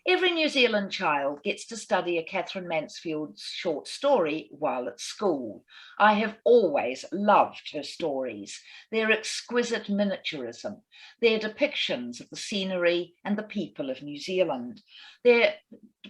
Every New Zealand child gets to study a Katherine Mansfield's short story while at school. I have always loved her stories, their exquisite miniaturism, their depictions of the scenery and the people of New Zealand, their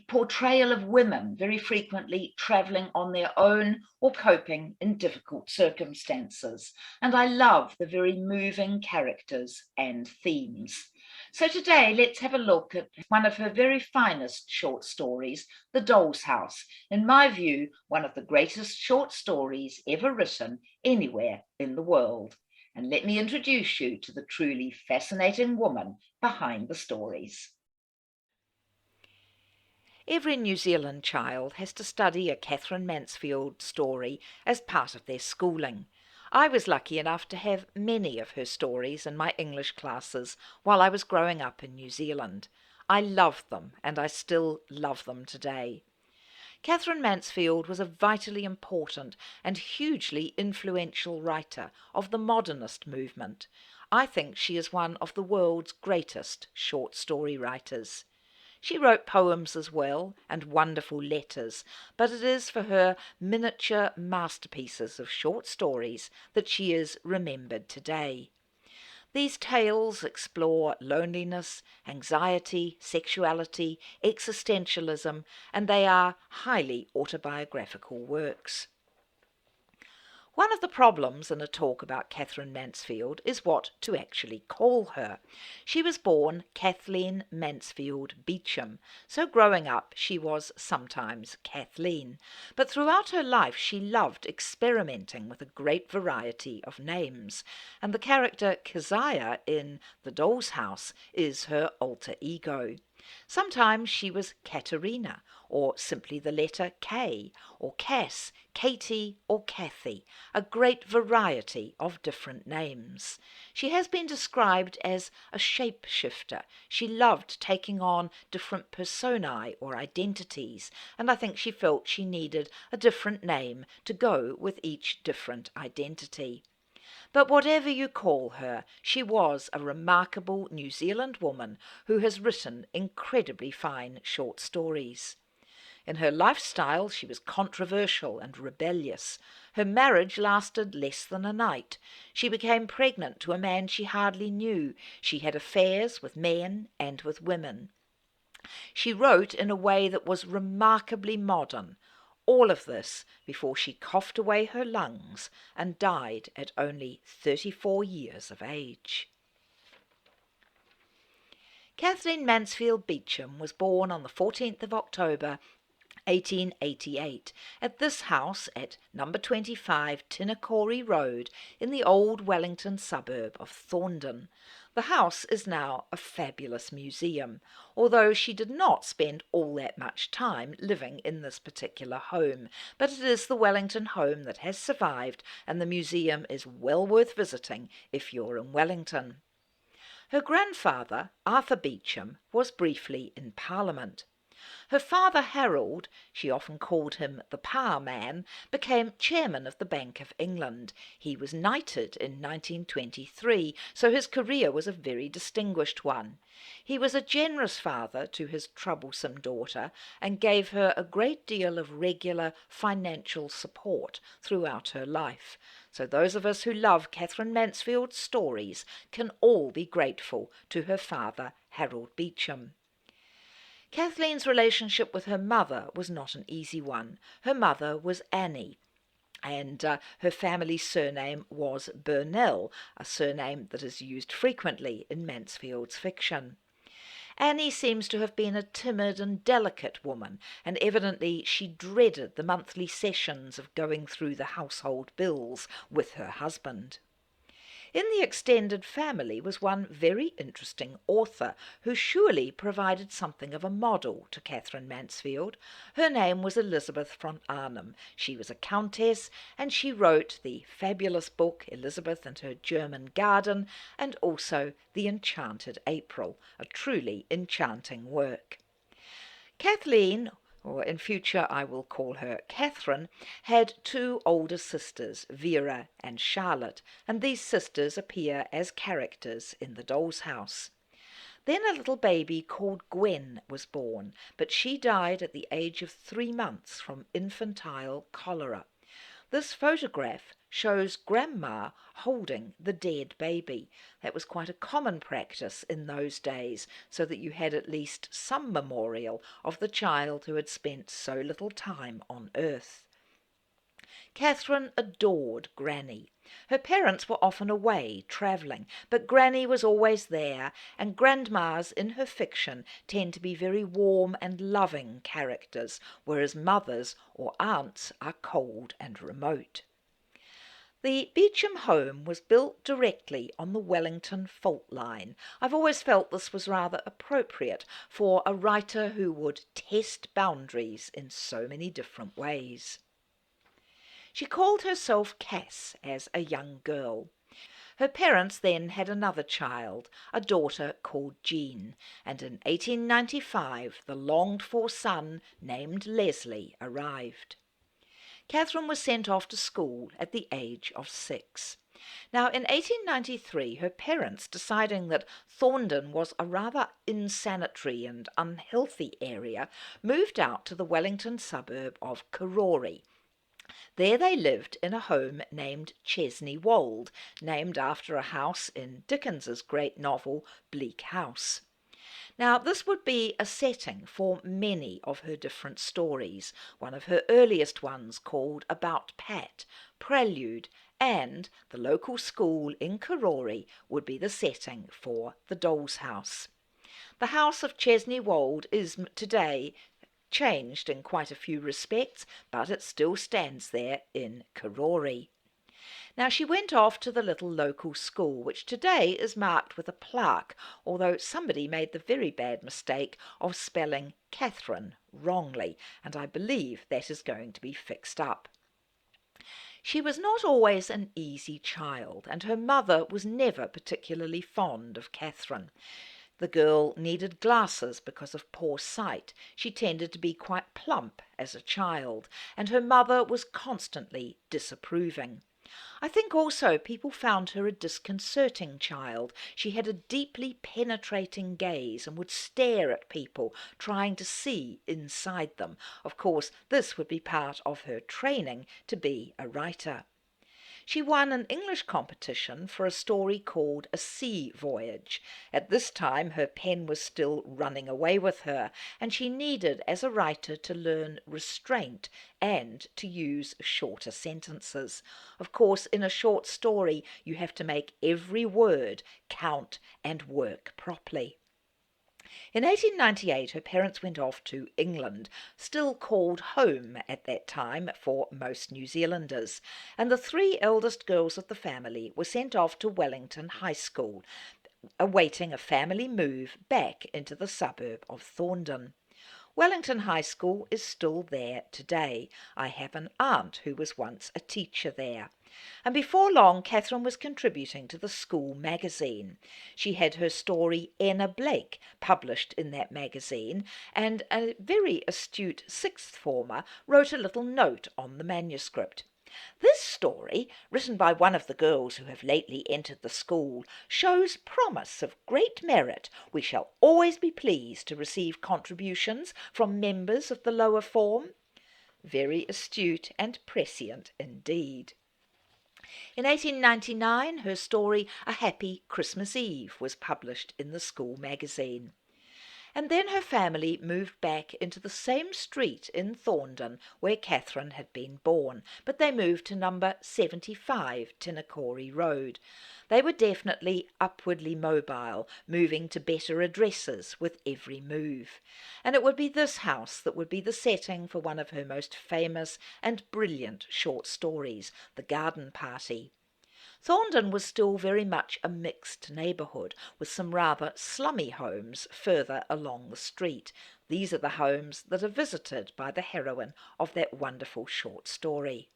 portrayal of women very frequently travelling on their own or coping in difficult circumstances. And I love the very moving characters and themes. So today, let's have a look at one of her very finest short stories, The Doll's House. In my view, one of the greatest short stories ever written anywhere in the world. And let me introduce you to the truly fascinating woman behind the stories. Every New Zealand child has to study a Katherine Mansfield story as part of their schooling. I was lucky enough to have many of her stories in my English classes while I was growing up in New Zealand. I loved them, and I still love them today. Katherine Mansfield was a vitally important and hugely influential writer of the modernist movement. I think she is one of the world's greatest short story writers. She wrote poems as well, and wonderful letters, but it is for her miniature masterpieces of short stories that she is remembered today. These tales explore loneliness, anxiety, sexuality, existentialism, and they are highly autobiographical works. One of the problems in a talk about Katherine Mansfield is what to actually call her. She was born Kathleen Mansfield Beecham, so growing up she was sometimes Kathleen. But throughout her life she loved experimenting with a great variety of names, and the character Kezia in The Doll's House is her alter ego. Sometimes she was Katerina, or simply the letter K, or Cass, Katie, or Kathy, a great variety of different names. She has been described as a shapeshifter. She loved taking on different personae or identities, and I think she felt she needed a different name to go with each different identity. But whatever you call her, she was a remarkable New Zealand woman who has written incredibly fine short stories. In her lifestyle, she was controversial and rebellious. Her marriage lasted less than a night. She became pregnant to a man she hardly knew. She had affairs with men and with women. She wrote in a way that was remarkably modern. All of this before she coughed away her lungs and died at only 34 years of age. Kathleen Mansfield Beecham was born on the 14th of October 1888, at this house at number 25 Tinnacorry Road in the old Wellington suburb of Thorndon. The house is now a fabulous museum, although she did not spend all that much time living in this particular home, but it is the Wellington home that has survived, and the museum is well worth visiting if you're in Wellington. Her grandfather, Arthur Beecham, was briefly in Parliament. Her father Harold, she often called him the Power Man, became chairman of the Bank of England. He was knighted in 1923, so his career was a very distinguished one. He was a generous father to his troublesome daughter and gave her a great deal of regular financial support throughout her life. So those of us who love Katherine Mansfield's stories can all be grateful to her father, Harold Beecham. Kathleen's relationship with her mother was not an easy one. Her mother was Annie, and her family surname was Burnell, a surname that is used frequently in Mansfield's fiction. Annie seems to have been a timid and delicate woman, and evidently she dreaded the monthly sessions of going through the household bills with her husband. In the extended family was one very interesting author who surely provided something of a model to Katherine Mansfield. Her name was Elizabeth von Arnhem. She was a countess, and she wrote the fabulous book Elizabeth and Her German Garden, and also The Enchanted April, a truly enchanting work. Kathleen, or in future I will call her Katherine, had two older sisters, Vera and Charlotte, and these sisters appear as characters in The Doll's House. Then a little baby called Gwen was born, but she died at the age of 3 months from infantile cholera. This photograph shows Grandma holding the dead baby. That was quite a common practice in those days, so that you had at least some memorial of the child who had spent so little time on earth. Katherine adored Granny. Her parents were often away, travelling, but Granny was always there, and grandmas in her fiction tend to be very warm and loving characters, whereas mothers or aunts are cold and remote. The Beecham home was built directly on the Wellington fault line. I've always felt this was rather appropriate for a writer who would test boundaries in so many different ways. She called herself Cass as a young girl. Her parents then had another child, a daughter called Jean, and in 1895 the longed-for son named Leslie arrived. Katherine was sent off to school at the age of 6. Now, in 1893, her parents, deciding that Thorndon was a rather insanitary and unhealthy area, moved out to the Wellington suburb of Karori. There they lived in a home named Chesney Wold, named after a house in Dickens's great novel Bleak House. Now, this would be a setting for many of her different stories, one of her earliest ones called About Pat, Prelude, and the local school in Karori would be the setting for The Doll's House. The house of Chesney Wold is today changed in quite a few respects, but it still stands there in Karori. Now, she went off to the little local school, which today is marked with a plaque, although somebody made the very bad mistake of spelling Katherine wrongly, and I believe that is going to be fixed up. She was not always an easy child, and her mother was never particularly fond of Katherine. The girl needed glasses because of poor sight. She tended to be quite plump as a child, and her mother was constantly disapproving. I think also people found her a disconcerting child. She had a deeply penetrating gaze and would stare at people, trying to see inside them. Of course, this would be part of her training to be a writer. She won an English competition for a story called A Sea Voyage. At this time her pen was still running away with her, and she needed as a writer to learn restraint and to use shorter sentences. Of course, in a short story you have to make every word count and work properly. In 1898 her parents went off to England, still called home at that time for most New Zealanders, and the 3 eldest girls of the family were sent off to Wellington High School, awaiting a family move back into the suburb of Thorndon. Wellington High School is still there today. I have an aunt who was once a teacher there. And before long, Katherine was contributing to the school magazine. She had her story Enna Blake published in that magazine, and a very astute sixth former wrote a little note on the manuscript. This story, written by one of the girls who have lately entered the school, shows promise of great merit. We shall always be pleased to receive contributions from members of the lower form. Very astute and prescient indeed. In 1899, her story A Happy Christmas Eve was published in the school magazine. And then her family moved back into the same street in Thorndon where Katherine had been born, but they moved to number 75 Tinnacorry Road. They were definitely upwardly mobile, moving to better addresses with every move. And it would be this house that would be the setting for one of her most famous and brilliant short stories, The Garden Party. Thorndon was still very much a mixed neighbourhood, with some rather slummy homes further along the street. These are the homes that are visited by the heroine of that wonderful short story.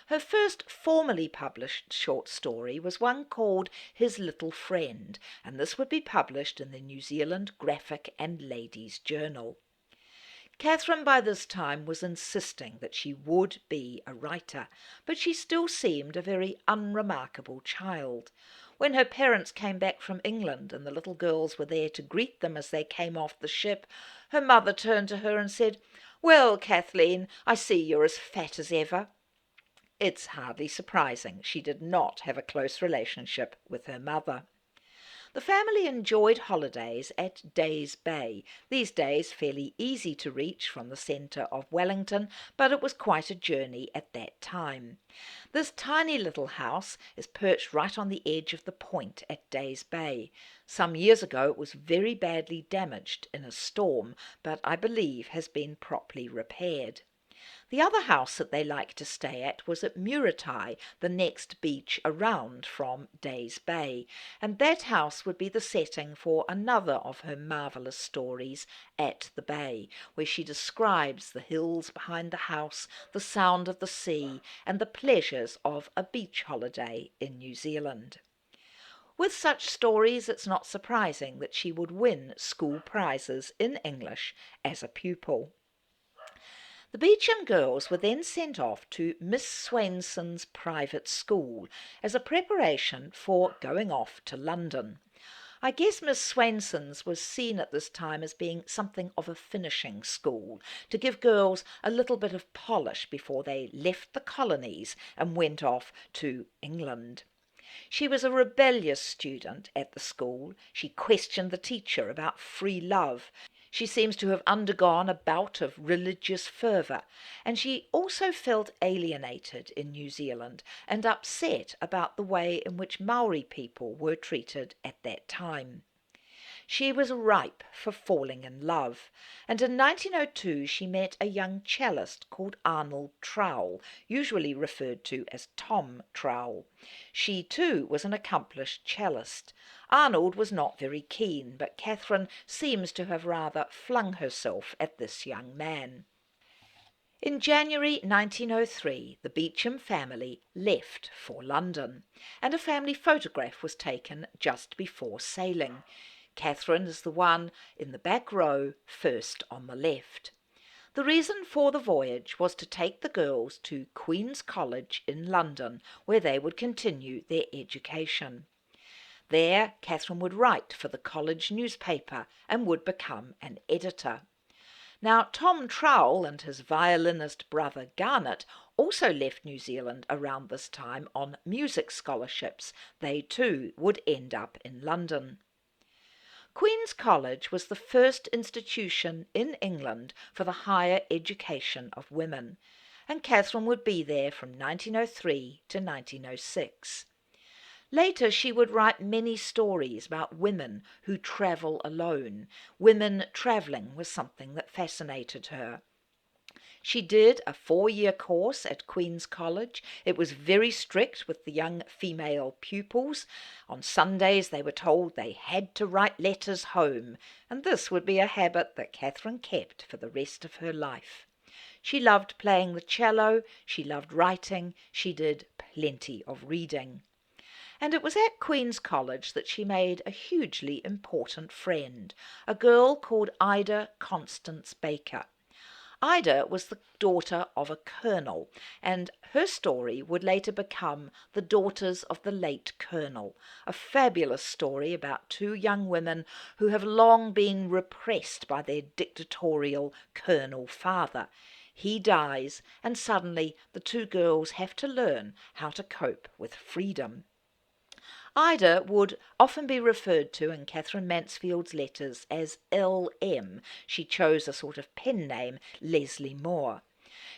Her first formally published short story was one called His Little Friend, and this would be published in the New Zealand Graphic and Ladies' Journal. Katherine by this time was insisting that she would be a writer, but she still seemed a very unremarkable child. When her parents came back from England and the little girls were there to greet them as they came off the ship, her mother turned to her and said, "Well, Kathleen, I see you're as fat as ever." It's hardly surprising she did not have a close relationship with her mother. The family enjoyed holidays at Days Bay, these days fairly easy to reach from the centre of Wellington, but it was quite a journey at that time. This tiny little house is perched right on the edge of the point at Days Bay. Some years ago it was very badly damaged in a storm, but I believe has been properly repaired. The other house that they liked to stay at was at Muratai, the next beach around from Days Bay, and that house would be the setting for another of her marvellous stories, At the Bay, where she describes the hills behind the house, the sound of the sea, and the pleasures of a beach holiday in New Zealand. With such stories, it's not surprising that she would win school prizes in English as a pupil. The Beecham girls were then sent off to Miss Swainson's private school as a preparation for going off to London. I guess Miss Swainson's was seen at this time as being something of a finishing school, to give girls a little bit of polish before they left the colonies and went off to England. She was a rebellious student at the school. She questioned the teacher about free love. She seems to have undergone a bout of religious fervour, and she also felt alienated in New Zealand and upset about the way in which Maori people were treated at that time. She was ripe for falling in love, and in 1902 she met a young cellist called Arnold Trowell, usually referred to as Tom Trowell. She too was an accomplished cellist. Arnold was not very keen, but Katherine seems to have rather flung herself at this young man. In January 1903, the Beecham family left for London, and a family photograph was taken just before sailing. Katherine is the one in the back row, first on the left. The reason for the voyage was to take the girls to Queen's College in London, where they would continue their education. There, Katherine would write for the college newspaper and would become an editor. Now, Tom Trowell and his violinist brother Garnet also left New Zealand around this time on music scholarships. They too would end up in London. Queen's College was the first institution in England for the higher education of women, and Katherine would be there from 1903 to 1906. Later she would write many stories about women who travel alone. Women travelling was something that fascinated her. She did a 4-year course at Queen's College. It was very strict with the young female pupils. On Sundays they were told they had to write letters home, and this would be a habit that Katherine kept for the rest of her life. She loved playing the cello, she loved writing, she did plenty of reading. And it was at Queen's College that she made a hugely important friend, a girl called Ida Constance Baker. Ida was the daughter of a colonel, and her story would later become The Daughters of the Late Colonel, a fabulous story about two young women who have long been repressed by their dictatorial colonel father. He dies, and suddenly the two girls have to learn how to cope with freedom. Ida would often be referred to in Katherine Mansfield's letters as L.M. She chose a sort of pen name, Leslie Moore.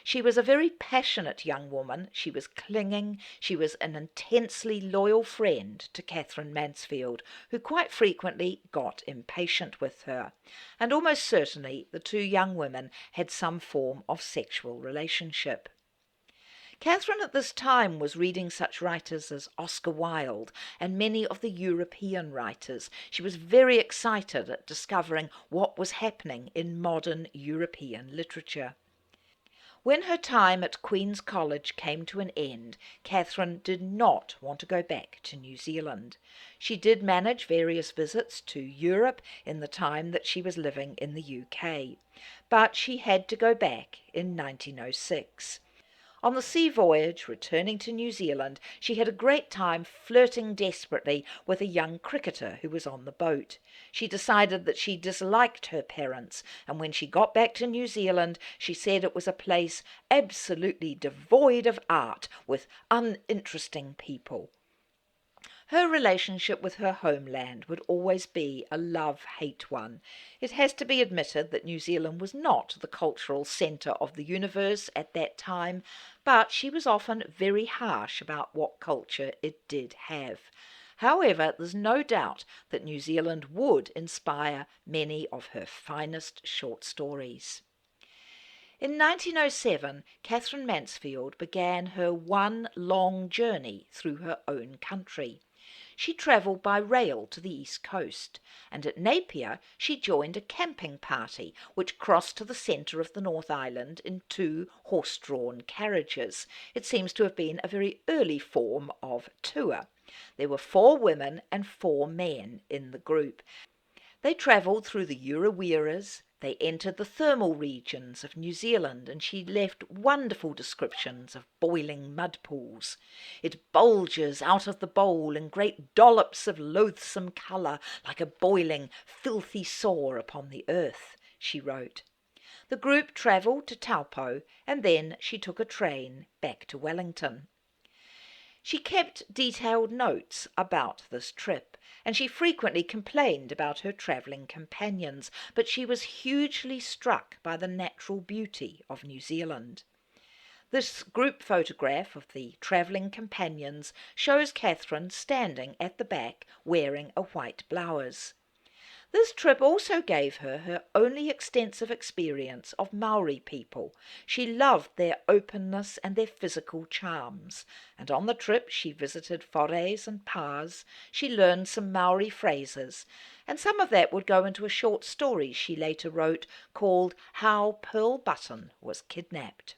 She was a very passionate young woman. She was clinging. She was an intensely loyal friend to Katherine Mansfield, who quite frequently got impatient with her. And almost certainly the two young women had some form of sexual relationship. Katherine at this time was reading such writers as Oscar Wilde and many of the European writers. She was very excited at discovering what was happening in modern European literature. When her time at Queen's College came to an end, Katherine did not want to go back to New Zealand. She did manage various visits to Europe in the time that she was living in the UK, but she had to go back in 1906. On the sea voyage, returning to New Zealand, she had a great time flirting desperately with a young cricketer who was on the boat. She decided that she disliked her parents, and when she got back to New Zealand, she said it was a place absolutely devoid of art, with uninteresting people. Her relationship with her homeland would always be a love-hate one. It has to be admitted that New Zealand was not the cultural centre of the universe at that time, but she was often very harsh about what culture it did have. However, there's no doubt that New Zealand would inspire many of her finest short stories. In 1907, Katherine Mansfield began her one long journey through her own country. She travelled by rail to the east coast, and at Napier she joined a camping party which crossed to the centre of the North Island in two horse-drawn carriages. It seems to have been a very early form of tour. There were 4 women and 4 men in the group. They travelled through the Uraweras, they entered the thermal regions of New Zealand, and she left wonderful descriptions of boiling mud pools. It bulges out of the bowl in great dollops of loathsome colour, like a boiling, filthy sore upon the earth, she wrote. The group travelled to Taupo, and then she took a train back to Wellington. She kept detailed notes about this trip, and she frequently complained about her travelling companions, but she was hugely struck by the natural beauty of New Zealand. This group photograph of the travelling companions shows Katherine standing at the back wearing a white blouse. This trip also gave her her only extensive experience of Maori people. She loved their openness and their physical charms, and on the trip she visited fore's and pa's. She learned some Maori phrases, and some of that would go into a short story she later wrote called How Pearl Button Was Kidnapped.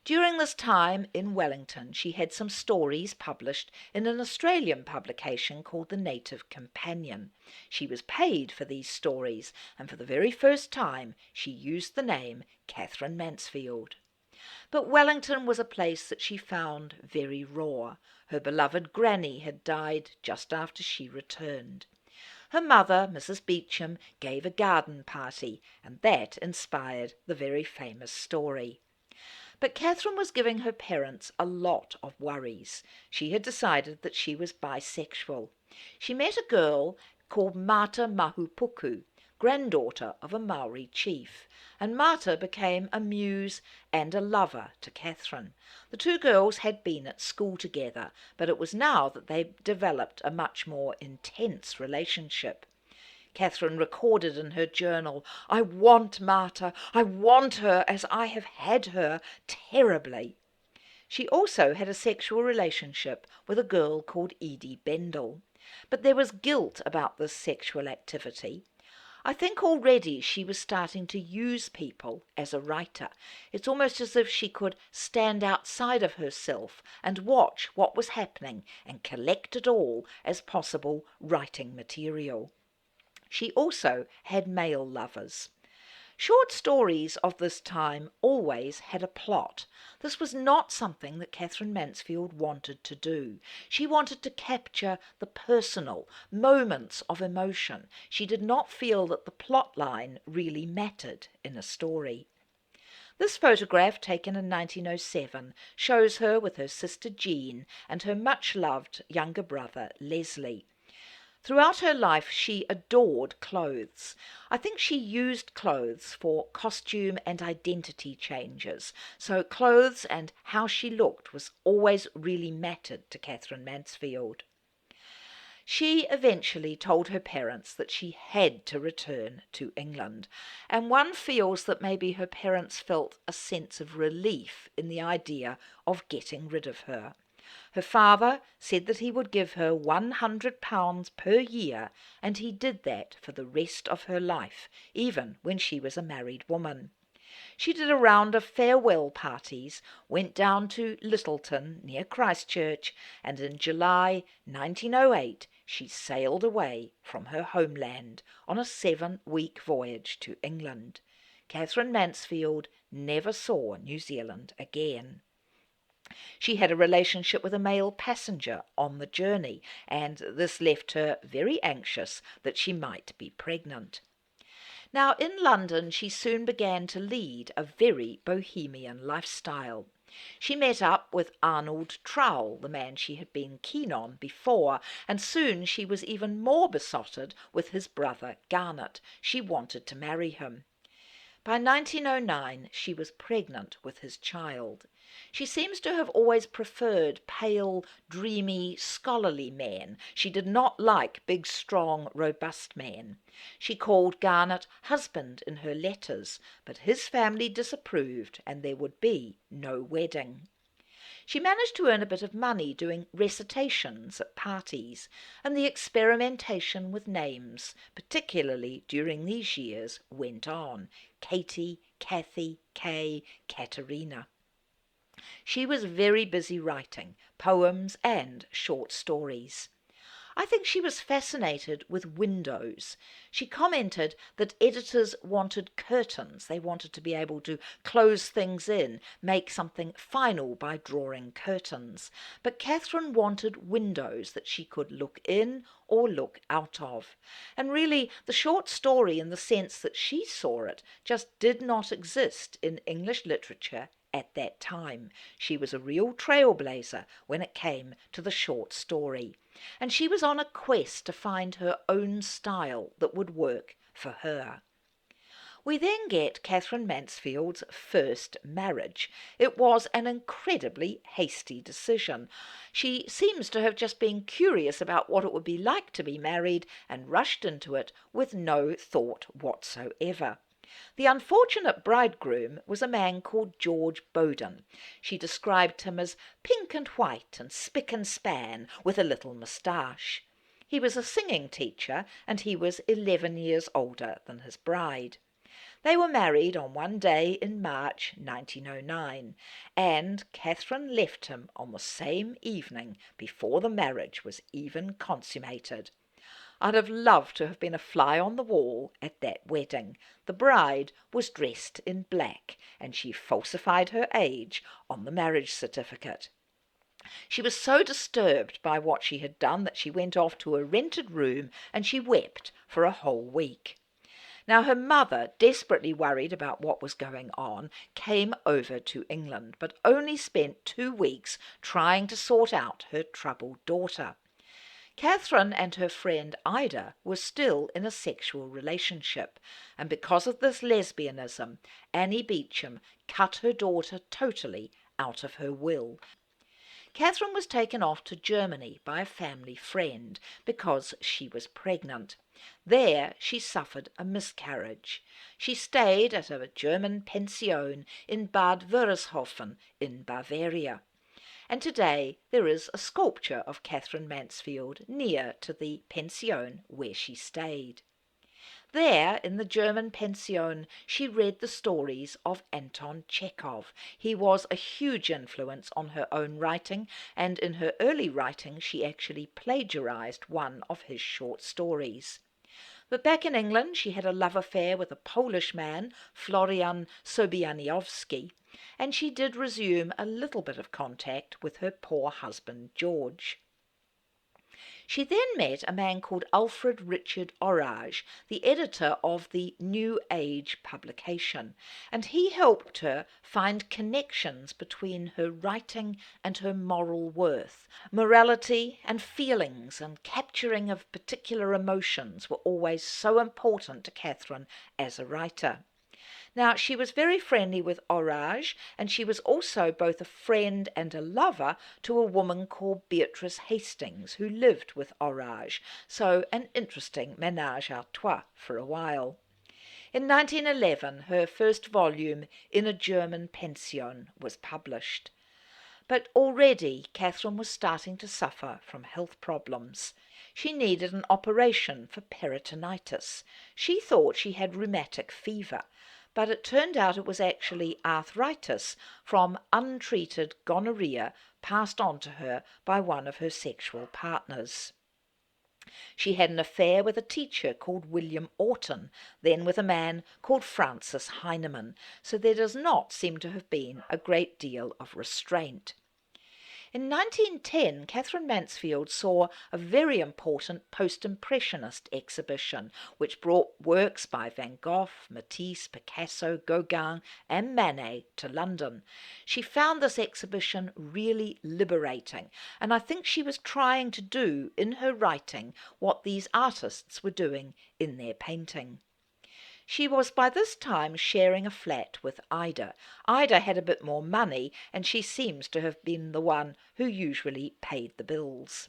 During this time in Wellington, she had some stories published in an Australian publication called The Native Companion. She was paid for these stories, and for the very first time she used the name Katherine Mansfield. But Wellington was a place that she found very raw. Her beloved granny had died just after she returned. Her mother, Mrs. Beecham, gave a garden party, and that inspired the very famous story. But Katherine was giving her parents a lot of worries. She had decided that she was bisexual. She met a girl called Mata Mahupuku, granddaughter of a Maori chief, and Mata became a muse and a lover to Katherine. The 2 girls had been at school together, but it was now that they developed a much more intense relationship. Katherine recorded in her journal, "I want Marta, I want her as I have had her terribly." She also had a sexual relationship with a girl called Edie Bendel, but there was guilt about this sexual activity. I think already she was starting to use people as a writer. It's almost as if she could stand outside of herself and watch what was happening and collect it all as possible writing material. She also had male lovers. Short stories of this time always had a plot. This was not something that Katherine Mansfield wanted to do. She wanted to capture the personal, moments of emotion. She did not feel that the plot line really mattered in a story. This photograph, taken in 1907, shows her with her sister Jean and her much-loved younger brother Leslie. Throughout her life, she adored clothes. I think she used clothes for costume and identity changes. So clothes and how she looked was always really mattered to Katherine Mansfield. She eventually told her parents that she had to return to England, and one feels that maybe her parents felt a sense of relief in the idea of getting rid of her. Her father said that he would give her £100 per year, and he did that for the rest of her life, even when she was a married woman. She did a round of farewell parties, went down to Littleton near Christchurch, and in July 1908 she sailed away from her homeland on a 7-week voyage to England. Katherine Mansfield never saw New Zealand again. She had a relationship with a male passenger on the journey, and this left her very anxious that she might be pregnant. Now, in London, she soon began to lead a very bohemian lifestyle. She met up with Arnold Trowell, the man she had been keen on before, and soon she was even more besotted with his brother Garnet. She wanted to marry him. By 1909, she was pregnant with his child. She seems to have always preferred pale, dreamy, scholarly men. She did not like big, strong, robust men. She called Garnet husband in her letters, but his family disapproved, and there would be no wedding. She managed to earn a bit of money doing recitations at parties, and the experimentation with names, particularly during these years, went on. Katie, Kathy, Kay, Katharina. She was very busy writing poems and short stories. I think she was fascinated with windows. She commented that editors wanted curtains. They wanted to be able to close things in, make something final by drawing curtains. But Katherine wanted windows that she could look in or look out of. And really, the short story, in the sense that she saw it, just did not exist in English literature at that time. She was a real trailblazer when it came to the short story. And she was on a quest to find her own style that would work for her. We then get Katherine Mansfield's first marriage. It was an incredibly hasty decision. She seems to have just been curious about what it would be like to be married and rushed into it with no thought whatsoever. The unfortunate bridegroom was a man called George Bowden. She described him as pink and white and spick and span, with a little moustache. He was a singing teacher, and he was 11 years older than his bride. They were married on one day in March 1909, and Katherine left him on the same evening before the marriage was even consummated. I'd have loved to have been a fly on the wall at that wedding. The bride was dressed in black, and she falsified her age on the marriage certificate. She was so disturbed by what she had done that she went off to a rented room and she wept for a whole week. Now, her mother, desperately worried about what was going on, came over to England, but only spent 2 weeks trying to sort out her troubled daughter. Katherine and her friend Ida were still in a sexual relationship, and because of this lesbianism, Annie Beecham cut her daughter totally out of her will. Katherine was taken off to Germany by a family friend because she was pregnant. There she suffered a miscarriage. She stayed at a German pension in Bad Wörishofen in Bavaria. And today there is a sculpture of Katherine Mansfield near to the pension where she stayed. There, in the German pension, she read the stories of Anton Chekhov. He was a huge influence on her own writing, and in her early writing she actually plagiarized one of his short stories. But back in England she had a love affair with a Polish man, Florian Sobianiowski, and she did resume a little bit of contact with her poor husband George. She then met a man called Alfred Richard Orage, the editor of the New Age publication, and he helped her find connections between her writing and her moral worth. Morality and feelings and capturing of particular emotions were always so important to Katherine as a writer. Now, she was very friendly with Orage, and she was also both a friend and a lover to a woman called Beatrice Hastings, who lived with Orage, so an interesting ménage à trois for a while. In 1911, her first volume, In a German Pension, was published. But already Katherine was starting to suffer from health problems. She needed an operation for peritonitis. She thought she had rheumatic fever, but it turned out it was actually arthritis from untreated gonorrhea passed on to her by one of her sexual partners. She had an affair with a teacher called William Orton, then with a man called Francis Heinemann, so there does not seem to have been a great deal of restraint. In 1910, Katherine Mansfield saw a very important post-impressionist exhibition which brought works by Van Gogh, Matisse, Picasso, Gauguin and Manet to London. She found this exhibition really liberating, and I think she was trying to do in her writing what these artists were doing in their painting. She was by this time sharing a flat with Ida. Ida had a bit more money, and she seems to have been the one who usually paid the bills.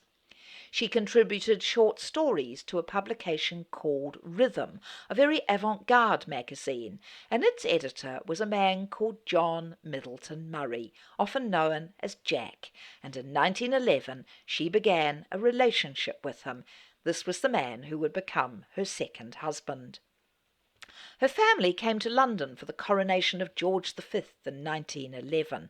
She contributed short stories to a publication called Rhythm, a very avant-garde magazine, and its editor was a man called John Middleton Murray, often known as Jack, and in 1911 she began a relationship with him. This was the man who would become her second husband. Her family came to London for the coronation of George V in 1911,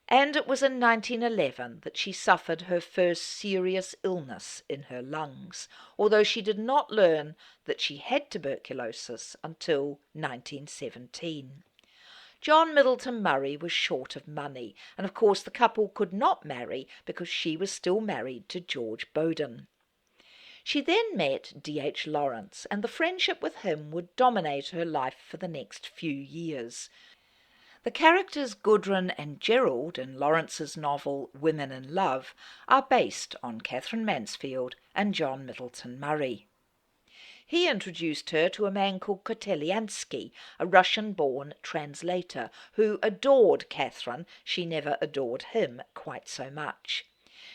and it was in 1911 that she suffered her first serious illness in her lungs, although she did not learn that she had tuberculosis until 1917. John Middleton Murray was short of money, and of course the couple could not marry because she was still married to George Bowden. She then met D.H. Lawrence, and the friendship with him would dominate her life for the next few years. The characters Gudrun and Gerald in Lawrence's novel Women in Love are based on Katherine Mansfield and John Middleton Murray. He introduced her to a man called Koteliansky, a Russian-born translator, who adored Katherine. She never adored him quite so much.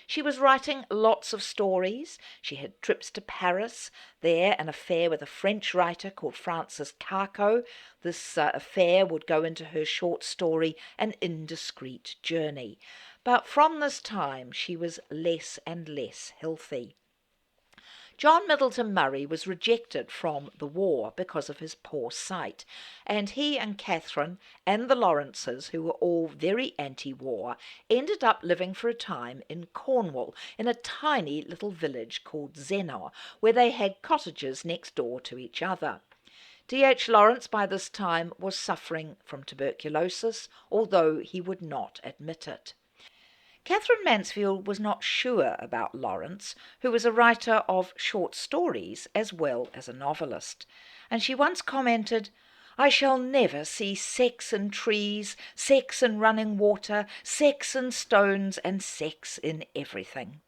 She was writing lots of stories. She had trips to Paris, there an affair with a French writer called Francis Carco. This affair would go into her short story An Indiscreet Journey. But from this time she was less and less healthy. John Middleton Murray was rejected from the war because of his poor sight, and he and Katherine and the Lawrences, who were all very anti-war, ended up living for a time in Cornwall, in a tiny little village called Zennor, where they had cottages next door to each other. D.H. Lawrence by this time was suffering from tuberculosis, although he would not admit it. Katherine Mansfield was not sure about Lawrence, who was a writer of short stories as well as a novelist, and she once commented, "I shall never see sex in trees, sex in running water, sex in stones, and sex in everything."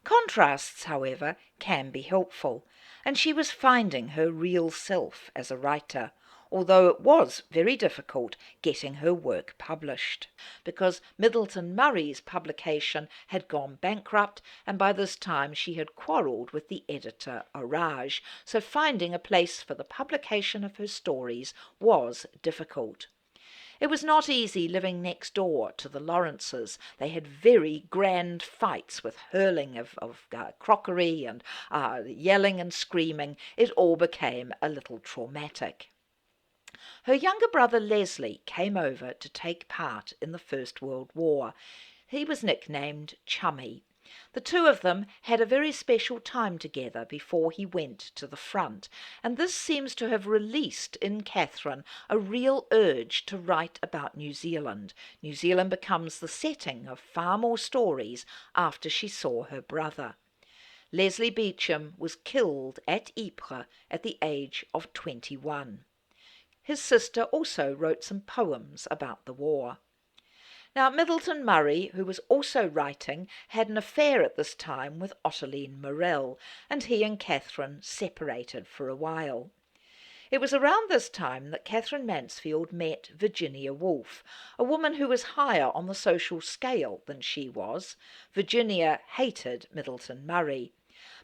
Contrasts, however, can be helpful, and she was finding her real self as a writer, although it was very difficult getting her work published, because Middleton Murray's publication had gone bankrupt, and by this time she had quarrelled with the editor Orage, so finding a place for the publication of her stories was difficult. It was not easy living next door to the Lawrences. They had very grand fights with hurling of crockery and yelling and screaming. It all became a little traumatic. Her younger brother Leslie came over to take part in the First World War. He was nicknamed Chummy. The two of them had a very special time together before he went to the front, and this seems to have released in Katherine a real urge to write about New Zealand. New Zealand becomes the setting of far more stories after she saw her brother. Leslie Beecham was killed at Ypres at the age of 21. His sister also wrote some poems about the war. Now, Middleton Murray, who was also writing, had an affair at this time with Ottiline Morell, and he and Katherine separated for a while. It was around this time that Katherine Mansfield met Virginia Woolf, a woman who was higher on the social scale than she was. Virginia hated Middleton Murray.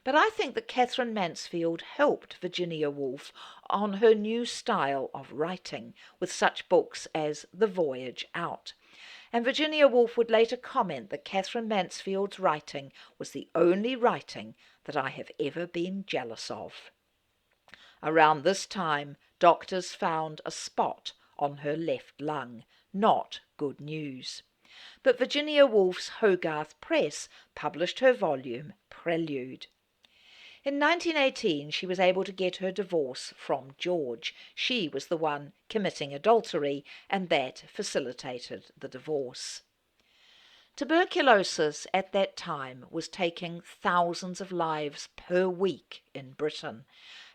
But I think that Katherine Mansfield helped Virginia Woolf on her new style of writing, with such books as The Voyage Out. And Virginia Woolf would later comment that Katherine Mansfield's writing was the only writing that I have ever been jealous of. Around this time, doctors found a spot on her left lung. Not good news. But Virginia Woolf's Hogarth Press published her volume Prelude. In 1918, she was able to get her divorce from George. She was the one committing adultery, and that facilitated the divorce. Tuberculosis at that time was taking thousands of lives per week in Britain,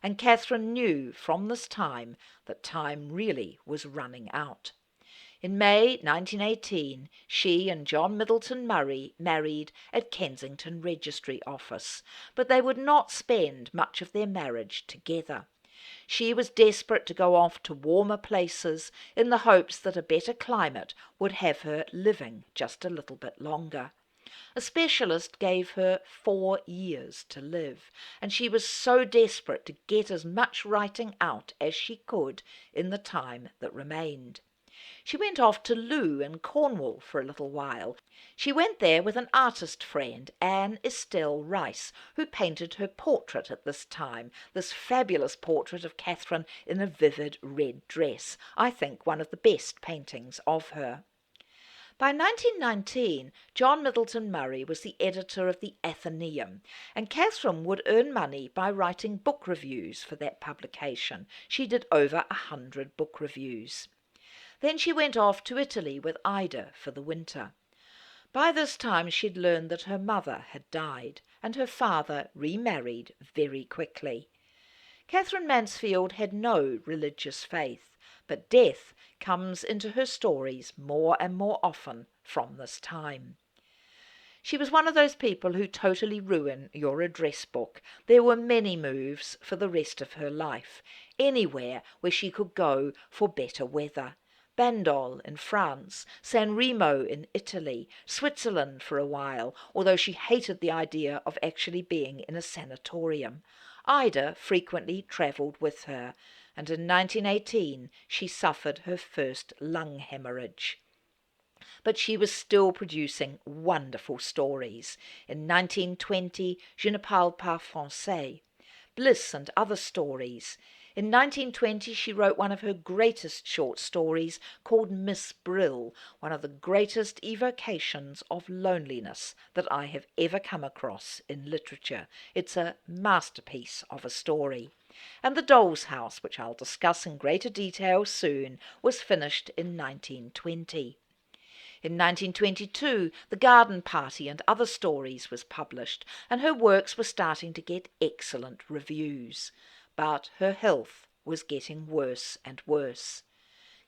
and Katherine knew from this time that time really was running out. In May 1918, she and John Middleton Murray married at Kensington Registry Office, but they would not spend much of their marriage together. She was desperate to go off to warmer places in the hopes that a better climate would have her living just a little bit longer. A specialist gave her 4 years to live, and she was so desperate to get as much writing out as she could in the time that remained. She went off to Loo in Cornwall for a little while. She went there with an artist friend, Anne Estelle Rice, who painted her portrait at this time, this fabulous portrait of Katherine in a vivid red dress, I think one of the best paintings of her. By 1919, John Middleton Murray was the editor of the Athenaeum, and Katherine would earn money by writing book reviews for that publication. She did over 100 book reviews. Then she went off to Italy with Ida for the winter. By this time she'd learned that her mother had died, and her father remarried very quickly. Katherine Mansfield had no religious faith, but death comes into her stories more and more often from this time. She was one of those people who totally ruin your address book. There were many moves for the rest of her life, anywhere where she could go for better weather. Bandol in France, San Remo in Italy, Switzerland for a while, although she hated the idea of actually being in a sanatorium. Ida frequently travelled with her, and in 1918 she suffered her first lung hemorrhage. But she was still producing wonderful stories. In 1920, Je ne parle pas français, Bliss and Other Stories. In 1920, she wrote one of her greatest short stories called Miss Brill, one of the greatest evocations of loneliness that I have ever come across in literature. It's a masterpiece of a story. And The Doll's House, which I'll discuss in greater detail soon, was finished in 1920. In 1922, The Garden Party and Other Stories was published, and her works were starting to get excellent reviews. But her health was getting worse and worse.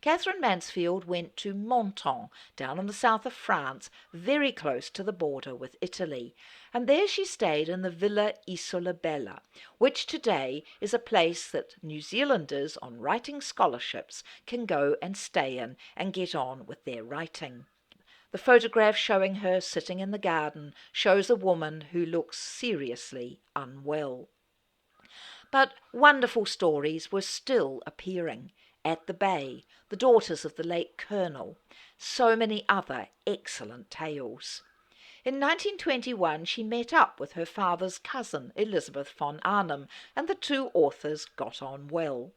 Katherine Mansfield went to Menton, down in the south of France, very close to the border with Italy, and there she stayed in the Villa Isola Bella, which today is a place that New Zealanders on writing scholarships can go and stay in and get on with their writing. The photograph showing her sitting in the garden shows a woman who looks seriously unwell. But wonderful stories were still appearing. At the Bay, The Daughters of the Late Colonel, so many other excellent tales. In 1921 she met up with her father's cousin, Elizabeth von Arnhem, and the two authors got on well.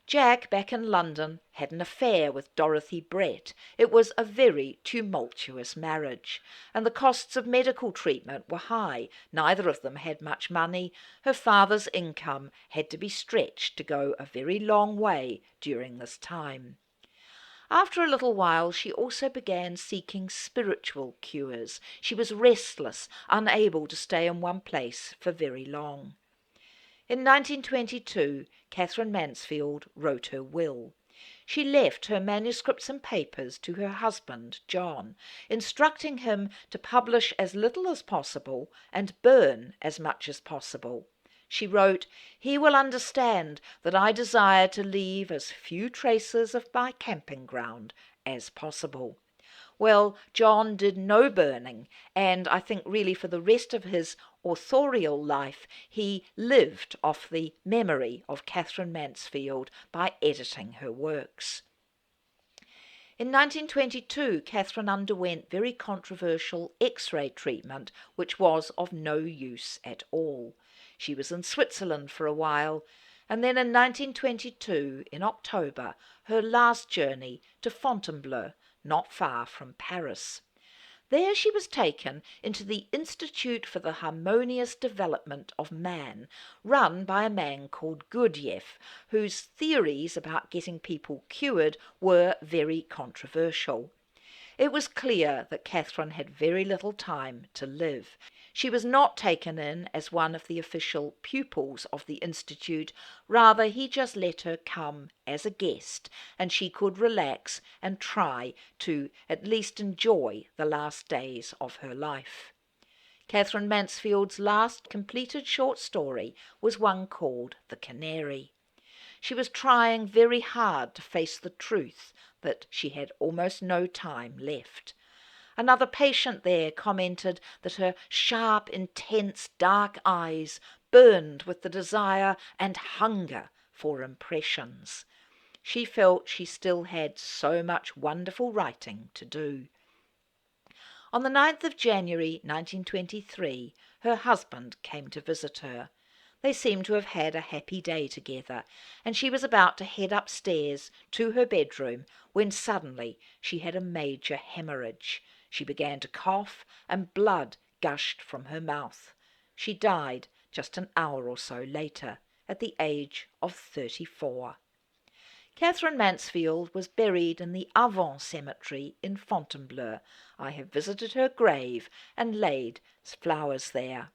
Jack, back in London, had an affair with Dorothy Brett. It was a very tumultuous marriage, and the costs of medical treatment were high. Neither of them had much money. Her father's income had to be stretched to go a very long way during this time. After a little while she also began seeking spiritual cures. She was restless, unable to stay in one place for very long. In 1922, Katherine Mansfield wrote her will. She left her manuscripts and papers to her husband, John, instructing him to publish as little as possible and burn as much as possible. She wrote, "He will understand that I desire to leave as few traces of my camping ground as possible." Well, John did no burning, and I think really for the rest of his authorial life he lived off the memory of Katherine Mansfield by editing her works. In 1922, Katherine underwent very controversial X-ray treatment, which was of no use at all. She was in Switzerland for a while, and then in 1922, in October, her last journey to Fontainebleau, not far from Paris. There she was taken into the Institute for the Harmonious Development of Man, run by a man called Gurdjieff, whose theories about getting people cured were very controversial. It was clear that Katherine had very little time to live. She was not taken in as one of the official pupils of the Institute, rather he just let her come as a guest, and she could relax and try to at least enjoy the last days of her life. Katherine Mansfield's last completed short story was one called The Canary. She was trying very hard to face the truth that she had almost no time left. Another patient there commented that her sharp, intense, dark eyes burned with the desire and hunger for impressions. She felt she still had so much wonderful writing to do. On the 9th of January 1923, her husband came to visit her. They seemed to have had a happy day together, and she was about to head upstairs to her bedroom when suddenly she had a major hemorrhage. She began to cough, and blood gushed from her mouth. She died just an hour or so later, at the age of 34. Katherine Mansfield was buried in the Avon Cemetery in Fontainebleau. I have visited her grave and laid flowers there.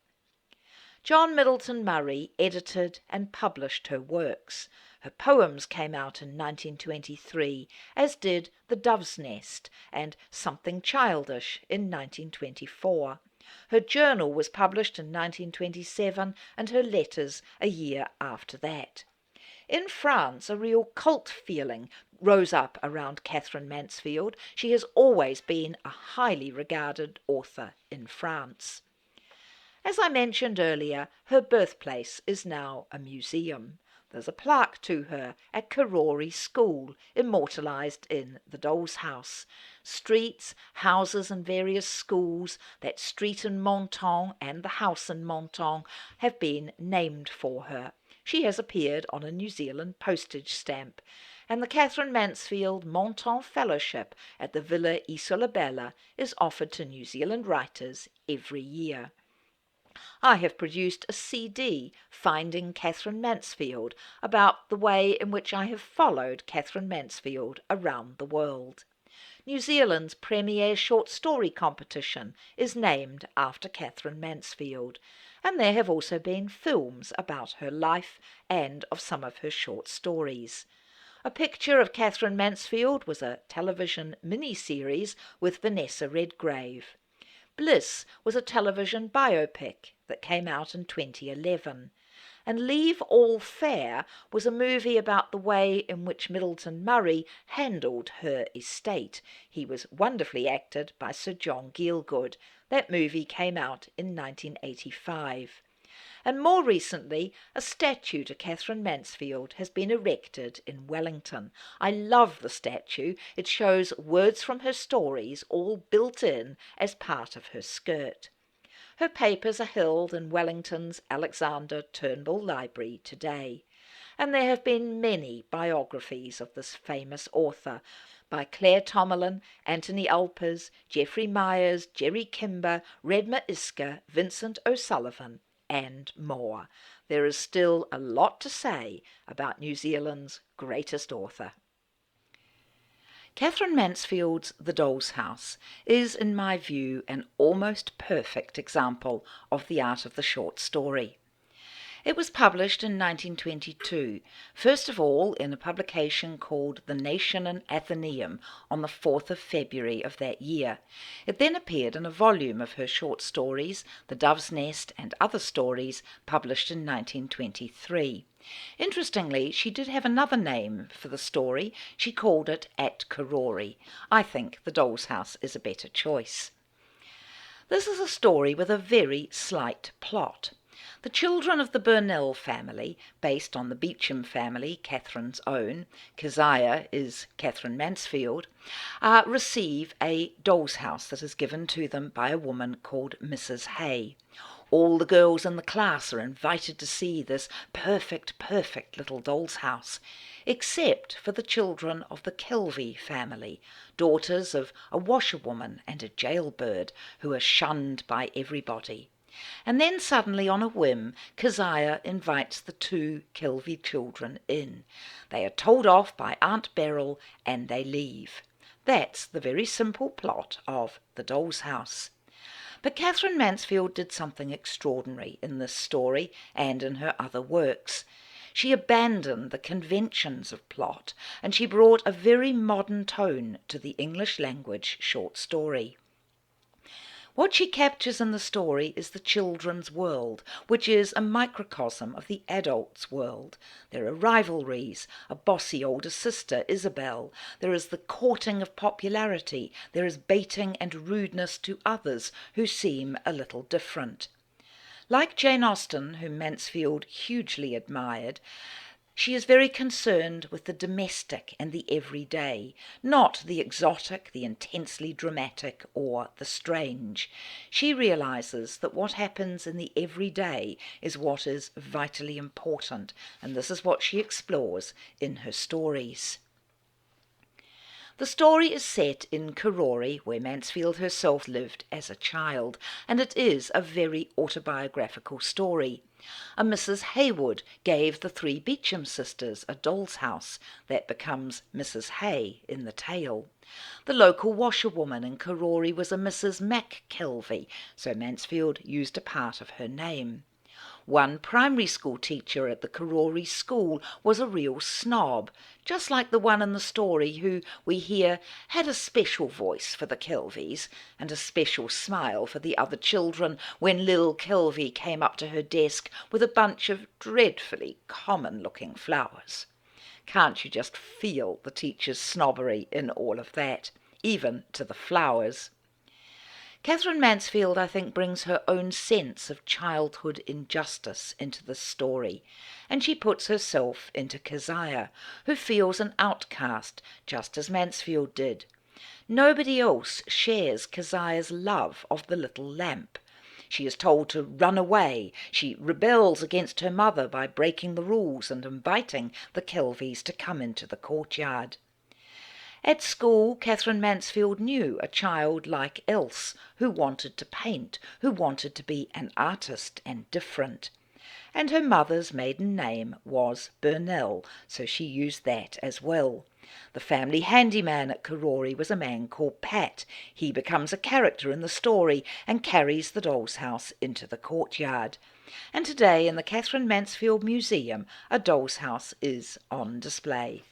John Middleton Murray edited and published her works. Her poems came out in 1923, as did The Dove's Nest and Something Childish in 1924. Her journal was published in 1927 and her letters a year after that. In France, a real cult feeling rose up around Katherine Mansfield. She has always been a highly regarded author in France. As I mentioned earlier, her birthplace is now a museum. There's a plaque to her at Karori School, immortalised in the Doll's House. Streets, houses and various schools, that street in Menton and the house in Menton, have been named for her. She has appeared on a New Zealand postage stamp, and the Katherine Mansfield Menton Fellowship at the Villa Isola Bella is offered to New Zealand writers every year. I have produced a CD, Finding Katherine Mansfield, about the way in which I have followed Katherine Mansfield around the world. New Zealand's premier short story competition is named after Katherine Mansfield, and there have also been films about her life and of some of her short stories. A Picture of Katherine Mansfield was a television mini-series with Vanessa Redgrave. Bliss was a television biopic that came out in 2011. And Leave All Fair was a movie about the way in which Middleton Murray handled her estate. He was wonderfully acted by Sir John Gielgud. That movie came out in 1985. And more recently, a statue to Katherine Mansfield has been erected in Wellington. I love the statue. It shows words from her stories all built in as part of her skirt. Her papers are held in Wellington's Alexander Turnbull Library today. And there have been many biographies of this famous author by Claire Tomalin, Anthony Alpers, Geoffrey Myers, Jerry Kimber, Redma Isker, Vincent O'Sullivan, and more. There is still a lot to say about New Zealand's greatest author. Katherine Mansfield's The Doll's House is, in my view, an almost perfect example of the art of the short story. It was published in 1922, first of all in a publication called The Nation and Athenaeum on the 4th of February of that year. It then appeared in a volume of her short stories, The Dove's Nest and Other Stories, published in 1923. Interestingly, she did have another name for the story. She called it At Karori. I think The Doll's House is a better choice. This is a story with a very slight plot. The children of the Burnell family, based on the Beecham family, Katherine's own, Kezia is Katherine Mansfield, receive a doll's house that is given to them by a woman called Mrs. Hay. All the girls in the class are invited to see this perfect, perfect little doll's house, except for the children of the Kelvey family, daughters of a washerwoman and a jailbird, who are shunned by everybody. And then suddenly, on a whim, Kezia invites the two Kelvey children in. They are told off by Aunt Beryl and they leave. That's the very simple plot of The Doll's House. But Katherine Mansfield did something extraordinary in this story and in her other works. She abandoned the conventions of plot, and she brought a very modern tone to the English language short story. What she captures in the story is the children's world, which is a microcosm of the adult's world. There are rivalries, a bossy older sister, Isabel. There is the courting of popularity. There is baiting and rudeness to others who seem a little different. Like Jane Austen, whom Mansfield hugely admired, she is very concerned with the domestic and the everyday, not the exotic, the intensely dramatic, or the strange. She realises that what happens in the everyday is what is vitally important, and this is what she explores in her stories. The story is set in Karori, where Mansfield herself lived as a child, and it is a very autobiographical story. A Mrs. Haywood gave the three Beecham sisters a doll's house that becomes Mrs. Hay in the tale. The local washerwoman in Karori was a Mrs. Kelvey, so Mansfield used a part of her name. One primary school teacher at the Karori school was a real snob, just like the one in the story who, we hear, had a special voice for the Kelveys and a special smile for the other children when Lil Kelvey came up to her desk with a bunch of dreadfully common-looking flowers. Can't you just feel the teacher's snobbery in all of that, even to the flowers? Katherine Mansfield, I think, brings her own sense of childhood injustice into the story, and she puts herself into Kezia, who feels an outcast, just as Mansfield did. Nobody else shares Kezia's love of the little lamp. She is told to run away. She rebels against her mother by breaking the rules and inviting the Kelveys to come into the courtyard. At school, Katherine Mansfield knew a child like Else, who wanted to paint, who wanted to be an artist and different. And her mother's maiden name was Burnell, so she used that as well. The family handyman at Karori was a man called Pat. He becomes a character in the story and carries the doll's house into the courtyard. And today in the Katherine Mansfield Museum, a doll's house is on display.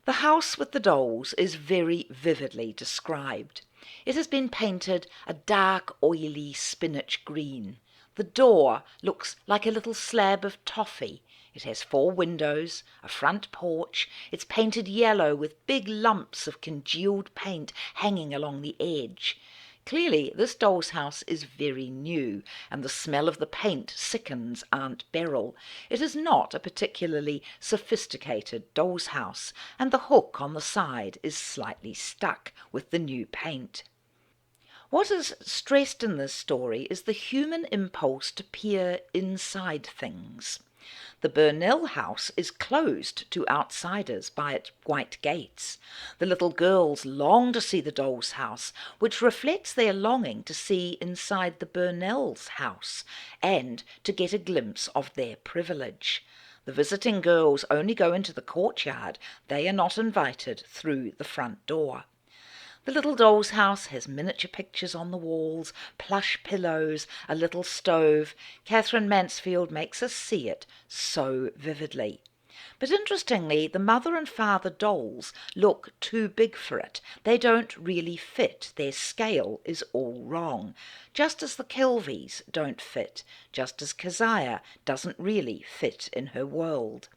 The house with the dolls is very vividly described. It has been painted a dark, oily spinach green. The door looks like a little slab of toffee. It has 4 windows, a front porch. It's painted yellow with big lumps of congealed paint hanging along the edge. Clearly, this doll's house is very new, and the smell of the paint sickens Aunt Beryl. It is not a particularly sophisticated doll's house, and the hook on the side is slightly stuck with the new paint. What is stressed in this story is the human impulse to peer inside things. The Burnell house is closed to outsiders by its white gates. The little girls long to see the doll's house, which reflects their longing to see inside the Burnell's house and to get a glimpse of their privilege. The visiting girls only go into the courtyard. They are not invited through the front door. The little doll's house has miniature pictures on the walls, plush pillows, a little stove. Katherine Mansfield makes us see it so vividly. But interestingly, the mother and father dolls look too big for it. They don't really fit. Their scale is all wrong. Just as the Kelveys don't fit, just as Kezia doesn't really fit in her world.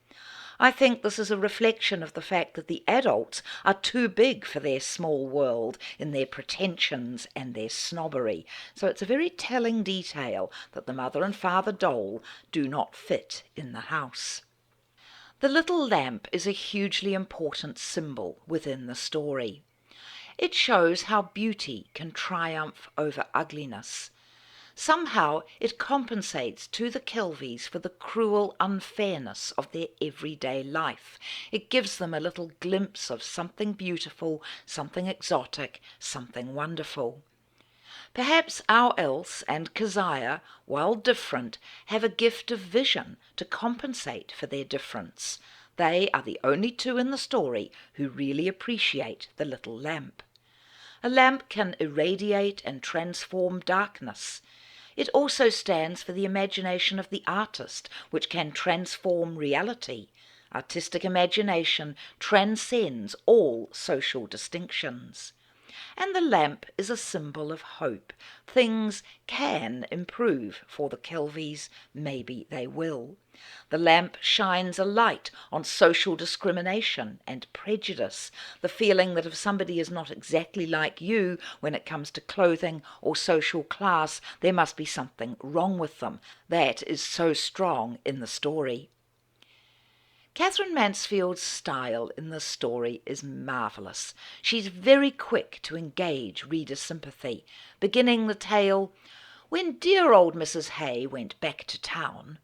I think this is a reflection of the fact that the adults are too big for their small world in their pretensions and their snobbery. So it's a very telling detail that the mother and father doll do not fit in the house. The little lamp is a hugely important symbol within the story. It shows how beauty can triumph over ugliness. Somehow it compensates to the Kelveys for the cruel unfairness of their everyday life. It gives them a little glimpse of something beautiful, something exotic, something wonderful. Perhaps our Else and Kezia, while different, have a gift of vision to compensate for their difference. They are the only two in the story who really appreciate the little lamp. A lamp can irradiate and transform darkness. It also stands for the imagination of the artist, which can transform reality. Artistic imagination transcends all social distinctions. And the lamp is a symbol of hope. Things can improve for the Kelveys, maybe they will. The lamp shines a light on social discrimination and prejudice, the feeling that if somebody is not exactly like you when it comes to clothing or social class, there must be something wrong with them. That is so strong in the story. Katherine Mansfield's style in this story is marvellous. She's very quick to engage reader sympathy, beginning the tale, "When dear old Mrs. Hay went back to town."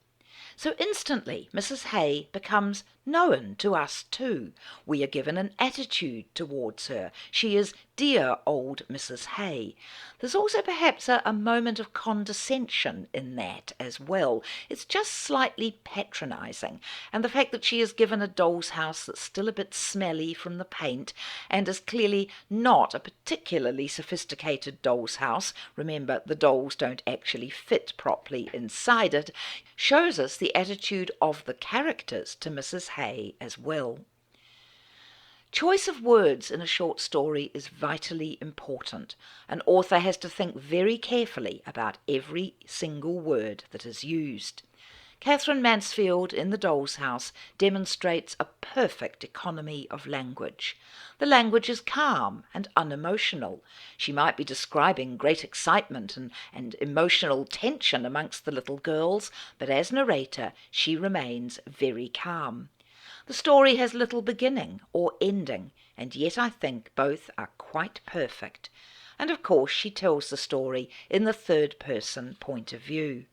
So instantly Mrs. Hay becomes known to us too. We are given an attitude towards her. She is dear old Mrs. Hay. There's also perhaps a moment of condescension in that as well. It's just slightly patronising. And the fact that she is given a doll's house that's still a bit smelly from the paint and is clearly not a particularly sophisticated doll's house, remember the dolls don't actually fit properly inside it, shows us the attitude of the characters to Mrs. Hay as well. Choice of words in a short story is vitally important. An author has to think very carefully about every single word that is used. Katherine Mansfield in The Doll's House demonstrates a perfect economy of language. The language is calm and unemotional. She might be describing great excitement and emotional tension amongst the little girls, but as narrator she remains very calm. The story has little beginning or ending, and yet I think both are quite perfect. And of course she tells the story in the third-person point of view.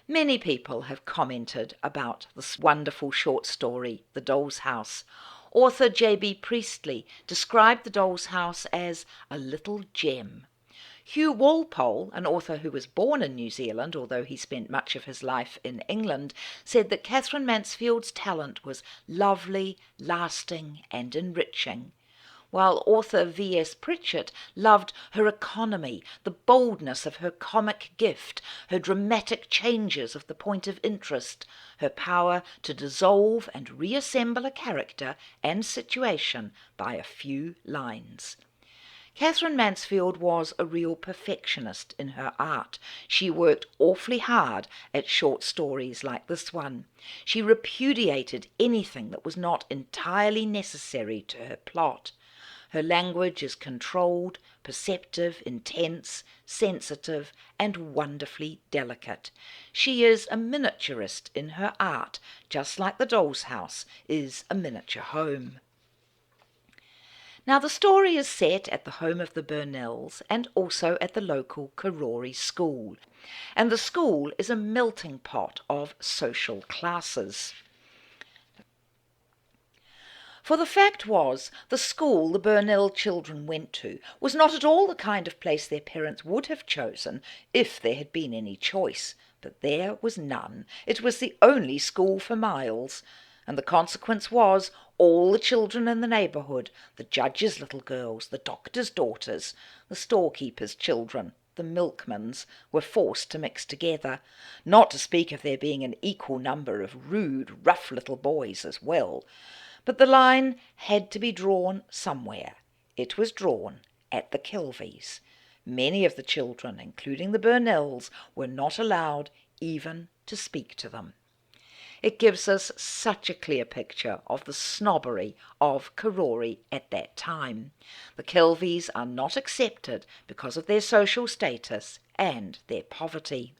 Many people have commented about this wonderful short story, The Doll's House. Author J.B. Priestley described The Doll's House as a little gem. Hugh Walpole, an author who was born in New Zealand, although he spent much of his life in England, said that Katherine Mansfield's talent was lovely, lasting, and enriching, while author V.S. Pritchett loved her economy, the boldness of her comic gift, her dramatic changes of the point of interest, her power to dissolve and reassemble a character and situation by a few lines. Katherine Mansfield was a real perfectionist in her art. She worked awfully hard at short stories like this one. She repudiated anything that was not entirely necessary to her plot. Her language is controlled, perceptive, intense, sensitive, and wonderfully delicate. She is a miniaturist in her art, just like The Doll's House is a miniature home. Now the story is set at the home of the Burnells and also at the local Karori school. And the school is a melting pot of social classes. For the fact was, the school the Burnell children went to was not at all the kind of place their parents would have chosen if there had been any choice. But there was none. It was the only school for miles. And the consequence was all the children in the neighbourhood, the judge's little girls, the doctor's daughters, the storekeeper's children, the milkman's, were forced to mix together, not to speak of there being an equal number of rude, rough little boys as well. But the line had to be drawn somewhere. It was drawn at the Kelveys. Many of the children, including the Burnells, were not allowed even to speak to them. It gives us such a clear picture of the snobbery of Karori at that time. The Kelveys are not accepted because of their social status and their poverty.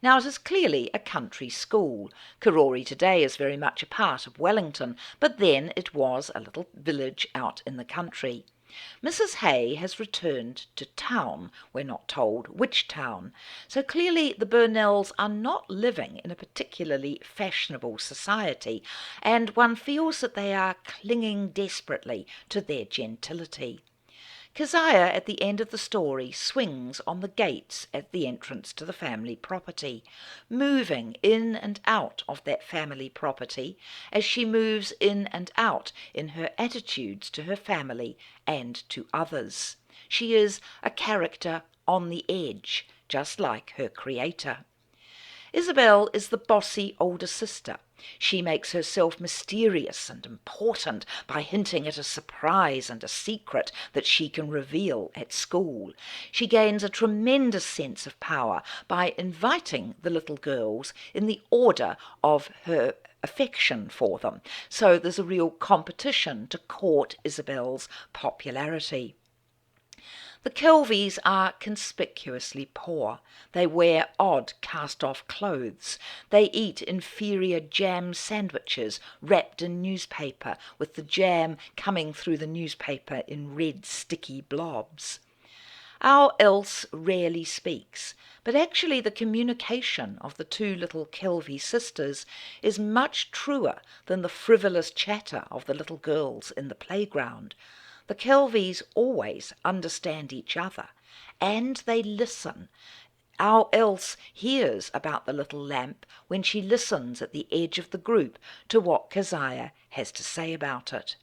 Now it is clearly a country school. Karori today is very much a part of Wellington, but then it was a little village out in the country. Mrs. Hay has returned to town. We're not told which town. So clearly the Burnells are not living in a particularly fashionable society, and one feels that they are clinging desperately to their gentility. Kezia at the end of the story swings on the gates at the entrance to the family property, moving in and out of that family property as she moves in and out in her attitudes to her family and to others. She is a character on the edge, just like her creator. Isabel is the bossy older sister. She makes herself mysterious and important by hinting at a surprise and a secret that she can reveal at school. She gains a tremendous sense of power by inviting the little girls in the order of her affection for them. So there's a real competition to court Isabel's popularity. The Kelveys are conspicuously poor. They wear odd cast-off clothes. They eat inferior jam sandwiches wrapped in newspaper, with the jam coming through the newspaper in red sticky blobs. Our Else rarely speaks, but actually the communication of the two little Kelvey sisters is much truer than the frivolous chatter of the little girls in the playground. The Kelveys always understand each other, and they listen. Our Else hears about the little lamp when she listens at the edge of the group to what Kezia has to say about it.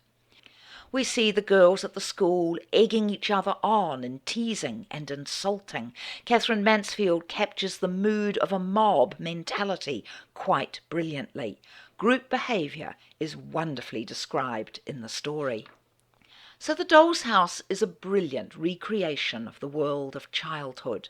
We see the girls at the school egging each other on and teasing and insulting. Katherine Mansfield captures the mood of a mob mentality quite brilliantly. Group behaviour is wonderfully described in the story. So The Doll's House is a brilliant recreation of the world of childhood.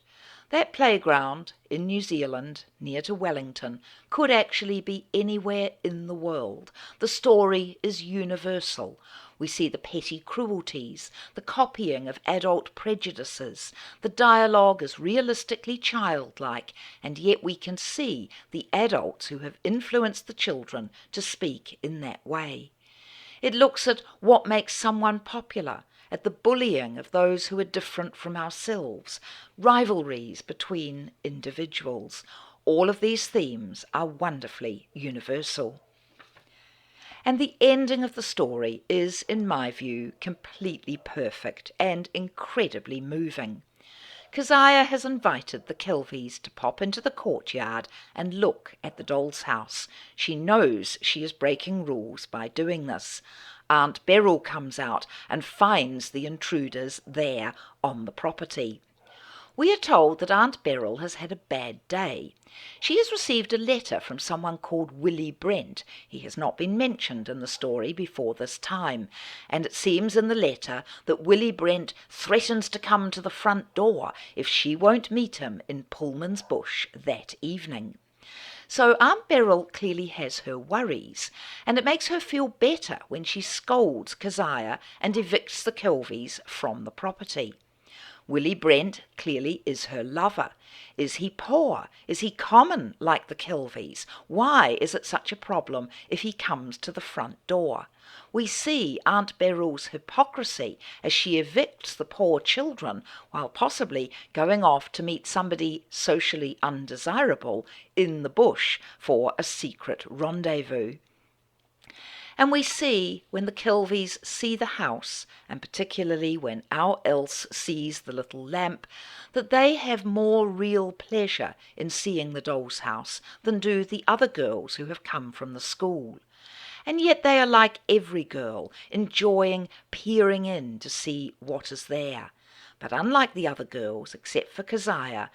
That playground in New Zealand, near to Wellington, could actually be anywhere in the world. The story is universal. We see the petty cruelties, the copying of adult prejudices. The dialogue is realistically childlike, and yet we can see the adults who have influenced the children to speak in that way. It looks at what makes someone popular, at the bullying of those who are different from ourselves, rivalries between individuals. All of these themes are wonderfully universal. And the ending of the story is, in my view, completely perfect and incredibly moving. Kezia has invited the Kelveys to pop into the courtyard and look at the doll's house. She knows she is breaking rules by doing this. Aunt Beryl comes out and finds the intruders there on the property. We are told that Aunt Beryl has had a bad day. She has received a letter from someone called Willie Brent. He has not been mentioned in the story before this time, and it seems in the letter that Willie Brent threatens to come to the front door if she won't meet him in Pullman's Bush that evening. So Aunt Beryl clearly has her worries, and it makes her feel better when she scolds Kezia and evicts the Kelveys from the property. Willie Brent clearly is her lover. Is he poor? Is he common like the Kelveys? Why is it such a problem if he comes to the front door? We see Aunt Beryl's hypocrisy as she evicts the poor children while possibly going off to meet somebody socially undesirable in the bush for a secret rendezvous. And we see when the Kelveys see the house, and particularly when Our Else sees the little lamp, that they have more real pleasure in seeing the doll's house than do the other girls who have come from the school. And yet they are like every girl, enjoying peering in to see what is there. But unlike the other girls, except for Kezia,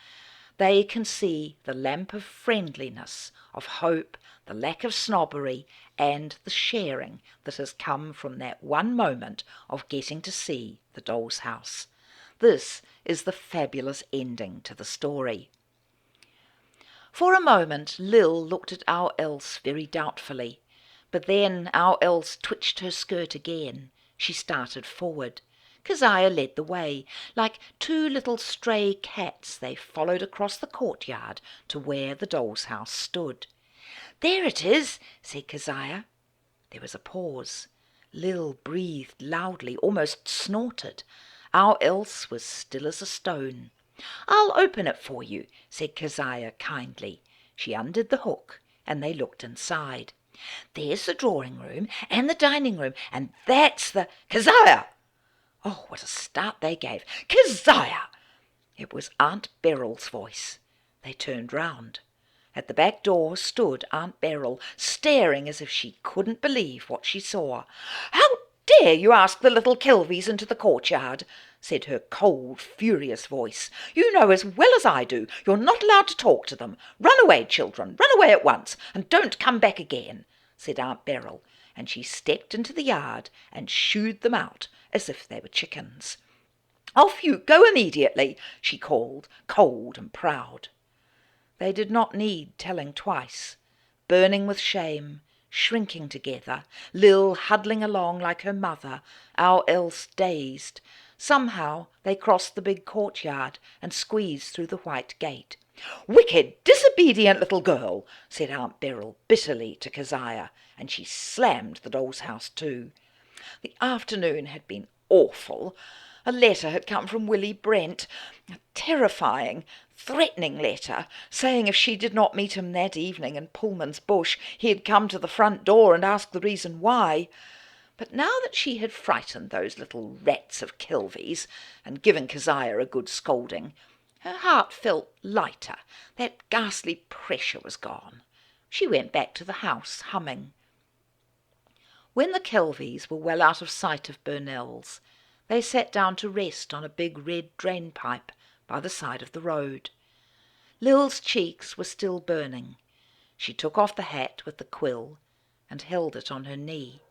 they can see the lamp of friendliness, of hope, the lack of snobbery, and the sharing that has come from that one moment of getting to see the doll's house. This is the fabulous ending to the story. For a moment Lil looked at Our Else very doubtfully, but then Our Else twitched her skirt again. She started forward. Kezia led the way. Like two little stray cats they followed across the courtyard to where the doll's house stood. "There it is," said Kezia. There was a pause. Lil breathed loudly, almost snorted. Our Else was still as a stone. "I'll open it for you," said Kezia kindly. She undid the hook, and they looked inside. "There's the drawing room and the dining room, and that's the—" "Kezia!" Oh, what a start they gave. "Kezia!" It was Aunt Beryl's voice. They turned round. At the back door stood Aunt Beryl, staring as if she couldn't believe what she saw. "How dare you ask the little Kelveys into the courtyard?" said her cold, furious voice. "You know as well as I do you're not allowed to talk to them. Run away, children, run away at once, and don't come back again," said Aunt Beryl, and she stepped into the yard and shooed them out as if they were chickens. "Off you go immediately," she called, cold and proud. They did not need telling twice. Burning with shame, shrinking together, Lil huddling along like her mother, our Else dazed. Somehow they crossed the big courtyard and squeezed through the white gate. "Wicked, disobedient little girl," said Aunt Beryl bitterly to Kezia, and she slammed the doll's house too. The afternoon had been awful. A letter had come from Willie Brent, a terrifying, threatening letter, saying if she did not meet him that evening in Pullman's bush, he'd come to the front door and ask the reason why. But now that she had frightened those little rats of Kelveys and given Kezia a good scolding, her heart felt lighter. That ghastly pressure was gone. She went back to the house, humming. When the Kelveys were well out of sight of Burnell's, they sat down to rest on a big red drain-pipe by the side of the road. Lil's cheeks were still burning. She took off the hat with the quill and held it on her knee.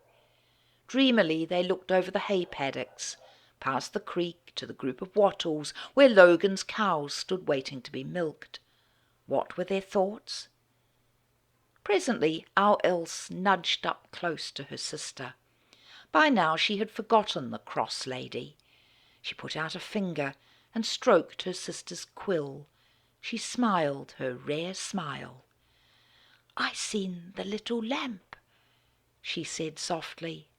Dreamily they looked over the hay paddocks, past the creek to the group of wattles where Logan's cows stood waiting to be milked. What were their thoughts? Presently our Else nudged up close to her sister. By now she had forgotten the cross lady. She put out a finger and stroked her sister's quill. She smiled her rare smile. "I seen the little lamp," she said softly.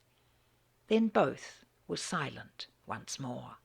Then both were silent once more.